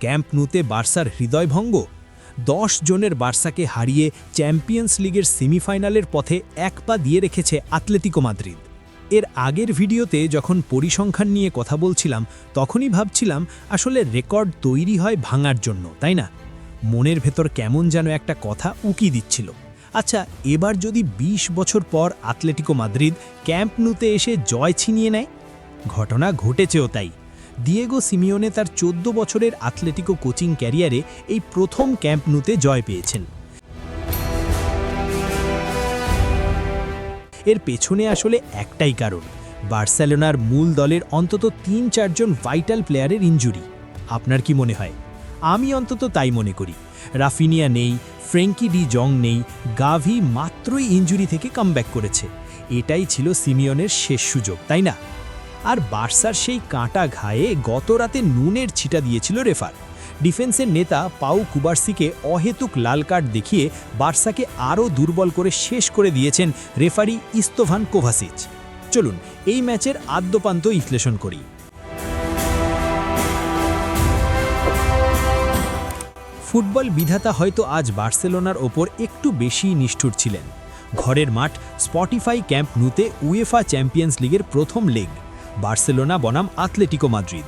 Camp নুতে বার্সার হৃদয়ভঙ্গ 10 জনের বার্সাকে হারিয়ে চ্যাম্পিয়ন্স লিগের সেমিফাইনালের পথে এক পা দিয়ে রেখেছে আতলেতিকো মাদ্রিদ। এর আগের ভিডিওতে যখন পরিসংখ্যান নিয়ে কথা বলছিলাম তখনই ভাবছিলাম আসলে রেকর্ড তৈরি হয় ভাঙার জন্য, তাই না? মনের ভেতর কেমন যেন একটা কথা উকি দিচ্ছিল। আচ্ছা, এবার যদি 20 বছর পর আতলেতিকো মাদ্রিদ ক্যাম্প নুতে এসে জয় ছিনিয়ে নেয়? ঘটনা ঘটেছেও তাই। দিয়েগো সিমিওনে তার 14 বছরের আতলেতিকো কোচিং ক্যারিয়ারে এই প্রথম ক্যাম্প নুতে জয় পেয়েছেন। এর পেছনে আসলে একটাই কারণ, বার্সেলোনার মূল দলের অন্তত 3-4 জন ভাইটাল প্লেয়ারের ইনজুরি। আপনার কি মনে হয়? আমি অন্তত তাই মনে করি। রাফিনিয়া নেই, ফ্রেঙ্কি ডি জং নেই, গাভি মাত্রই ইনজুরি থেকে কামব্যাক করেছে। এটাই ছিল সিমিওনের শেষ সুযোগ, তাই না? আর বার্সার সেই কাঁটা ঘায়ে গত রাতে নুনের ছিটা দিয়েছিল রেফার। ডিফেন্সের নেতা পাউ কুবার্সিকে অহেতুক লাল কার্ড দেখিয়ে বার্সাকে আরও দুর্বল করে শেষ করে দিয়েছেন রেফারি ইস্তোভান কোভাসিচ। চলুন এই ম্যাচের আদ্যপান্ত বিশ্লেষণ করি। ফুটবল বিধাতা হয়তো আজ বার্সেলোনার ওপর একটু বেশি নিষ্ঠুর ছিলেন। ঘরের মাঠ স্পটিফাই ক্যাম্প নুতে উয়েফা চ্যাম্পিয়ন্স লিগের প্রথম লেগ, বার্সেলোনা বনাম আতলেতিকো মাদ্রিদ।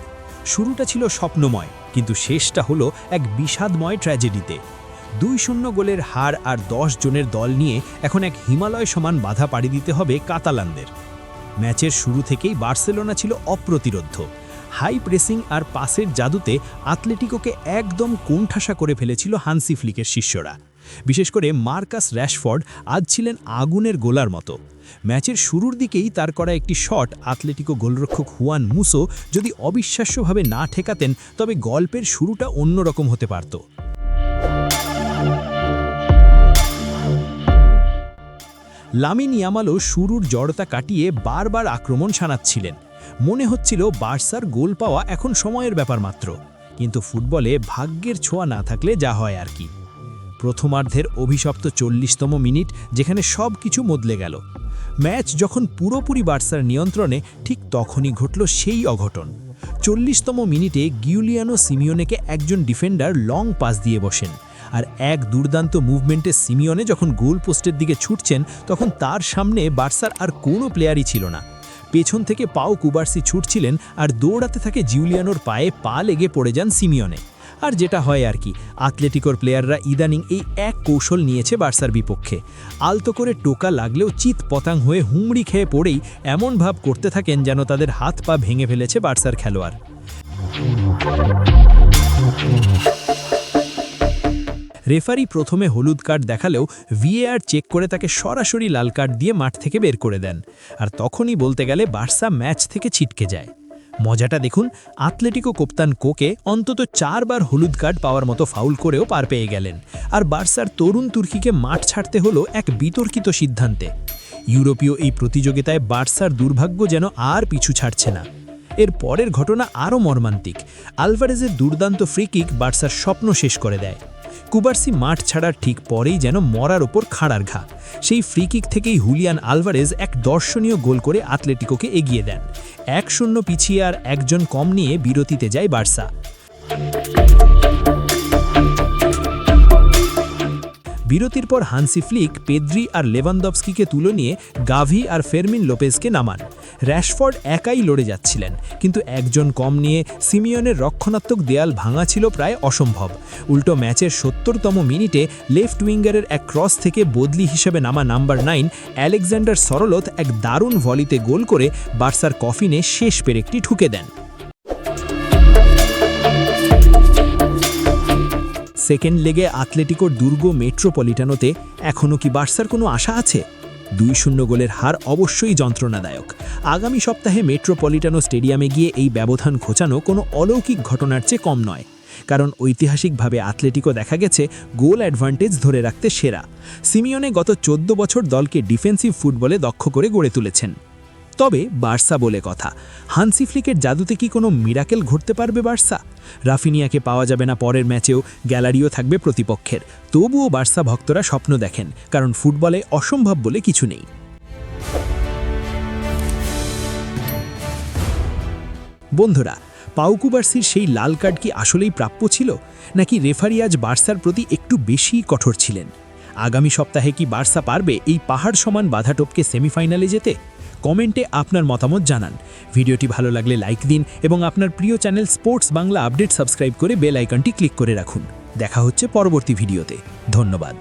শুরুটা ছিল স্বপ্নময়, কিন্তু শেষটা হলো এক বিষাদময় ট্র্যাজেডিতে। 2-0 গোলের হার আর 10 জনের দল নিয়ে এখন এক হিমালয় সমান বাধা পাড়ি দিতে হবে কাতালানদের। ম্যাচের শুরু থেকেই বার্সেলোনা ছিল অপ্রতিরোধ্য। হাই প্রেসিং আর পাসের জাদুতে আতলেতিকোকে একদম কোণঠাসা করে ফেলেছিল হান্সি ফ্লিকের শিষ্যরা। বিশেষ করে মার্কাস র্যাশফোর্ড আজ ছিলেন আগুনের গোলার মতো। ম্যাচের শুরুর দিকেই তার করা একটি শট আতলেতিকো গোলরক্ষক হুয়ান মুসো যদি অবিশ্বাস্যভাবে না ঠেকাতেন, তবে গল্পের শুরুটা অন্যরকম হতে পারত। লামিন ইয়ামালও শুরুর জড়তা কাটিয়ে বারবার আক্রমণ শানাচ্ছিলেন। মনে হচ্ছিল বার্সার গোল পাওয়া এখন সময়ের ব্যাপার মাত্র, কিন্তু ফুটবলে ভাগ্যের ছোঁয়া না থাকলে যা হয় আর কি। প্রথমার্ধের অভিশপ্ত 40তম মিনিট, যেখানে সব কিছু বদলে গেল। ম্যাচ যখন পুরোপুরি বার্সার নিয়ন্ত্রণে, ঠিক তখনই ঘটল সেই অঘটন। 40তম মিনিটে গিউলিয়ানো সিমিওনেকে একজন ডিফেন্ডার লং পাস দিয়ে বসেন, আর এক দুর্দান্ত মুভমেন্টে সিমিওনে যখন গোল পোস্টের দিকে ছুটছেন, তখন তার সামনে বার্সার আর কোনো প্লেয়ারই ছিল না। পেছন থেকে পাও কুবার্সি ছুটছিলেন, আর দৌড়াতে থাকে জিউলিয়ানোর পায়ে পা লেগে পড়ে যান সিমিওনে। আর যেটা হয় আর কি, আতলেতিকোর প্লেয়াররা ইদানিং এই এক কৌশল নিয়েছে বার্সার বিপক্ষে। আলতো করে টোকা লাগলেও চিত পতাং হয়ে হুমড়ি খেয়ে পড়েই এমন ভাব করতে থাকেন যেন তাদের হাত পা ভেঙে ফেলেছে বার্সার খেলোয়াড়। রেফারি প্রথমে হলুদ কার্ড দেখালেও ভিএআর চেক করে তাকে সরাসরি লাল কার্ড দিয়ে মাঠ থেকে বের করে দেন। আর তখনই বলতে গেলে বার্সা ম্যাচ থেকে ছিটকে যায়। মজাটা দেখুন, আতলেতিকো কপ্তান কোকে অন্তত 4 বার হলুদ কার্ড পাওয়ার মতো ফাউল করেও পার পেয়ে গেলেন, আর বার্সার তরুণ তুর্কিকে মাঠ ছাড়তে হলো এক বিতর্কিত সিদ্ধান্তে। ইউরোপীয় এই প্রতিযোগিতায় বার্সার দুর্ভাগ্য যেন আর পিছু ছাড়ছে না। এর পরের ঘটনা আরও মর্মান্তিক। আলভারেজের দুর্দান্ত ফ্রি কিক বার্সার স্বপ্ন শেষ করে দেয়। কুবার্সি মাঠ ছাড়ার ঠিক পরেই যেন মরার ওপর খাড়ার ঘা। সেই ফ্রি কিক থেকেই হুলিয়ান আলভারেজ এক দর্শনীয় গোল করে আতলেতিকোকে এগিয়ে দেন। 1-0 পিছিয়ে আর একজন কম নিয়ে বিরতিতে যায় বার্সা। বিরতির পর হান্সি ফ্লিক পেদ্রি আর লেভানদভস্কিকে তুলে নিয়ে গাভি আর ফেরমিন লোপেজকে নামান। র্যাশফোর্ড একাই লড়ে যাচ্ছিলেন, কিন্তু একজন কম নিয়ে সিমিওনের রক্ষণাত্মক দেয়াল ভাঙা ছিল প্রায় অসম্ভব। উল্টো ম্যাচের 70তম মিনিটে লেফট উইঙ্গারের এক ক্রস থেকে বদলি হিসেবে নামা নাম্বার 9 আলেকজান্ডার সরলোথ এক দারুণ ভলিতে গোল করে বার্সার কফিনে শেষ পেরেকটি ঠুকে দেন। সেকেন্ড লেগে আতলেতিকোর দুর্গ মেট্রোপলিটানোতে এখনও কি বার্সার কোনো আশা আছে? 2-0 গোলের হার অবশ্যই যন্ত্রণাদায়ক। আগামী সপ্তাহে মেট্রোপলিটানো স্টেডিয়ামে গিয়ে এই ব্যবধান ঘোচানো কোনো অলৌকিক ঘটনার চেয়ে কম নয়, কারণ ঐতিহাসিকভাবে আতলেতিকো দেখা গেছে গোল অ্যাডভান্টেজ ধরে রাখতে সেরা। সিমিওনে গত 14 বছর দলকে ডিফেন্সিভ ফুটবলে দক্ষ করে গড়ে তুলেছেন। তবে বার্সা বলে কথা, হান্সি ফ্লিকের জাদুতে কি কোনো মিরাকেল ঘটতে পারবে বার্সা? রাফিনিয়াকে পাওয়া যাবে না পরের ম্যাচেও, গ্যালারিও থাকবে প্রতিপক্ষের। তবুও বার্সা ভক্তরা স্বপ্ন দেখেন, কারণ ফুটবলে অসম্ভব বলে কিছু নেই। বন্ধুরা, পাউ কুবার্সির সেই লাল কার্ড কি আসলেই প্রাপ্য ছিল, নাকি রেফারি আজ বার্সার প্রতি একটু বেশি কঠোর ছিলেন? আগামী সপ্তাহে কি বার্সা পারবে এই পাহাড় সমান বাধা টপকে সেমিফাইনালে যেতে? কমেন্টে আপনার মতামত জানান। ভিডিওটি ভালো লাগলে লাইক দিন এবং আপনার প্রিয় channel sports Bangla update subscribe করে বেল আইকনটি ক্লিক করে রাখুন। দেখা হচ্ছে পরবর্তী ভিডিওতে। ধন্যবাদ।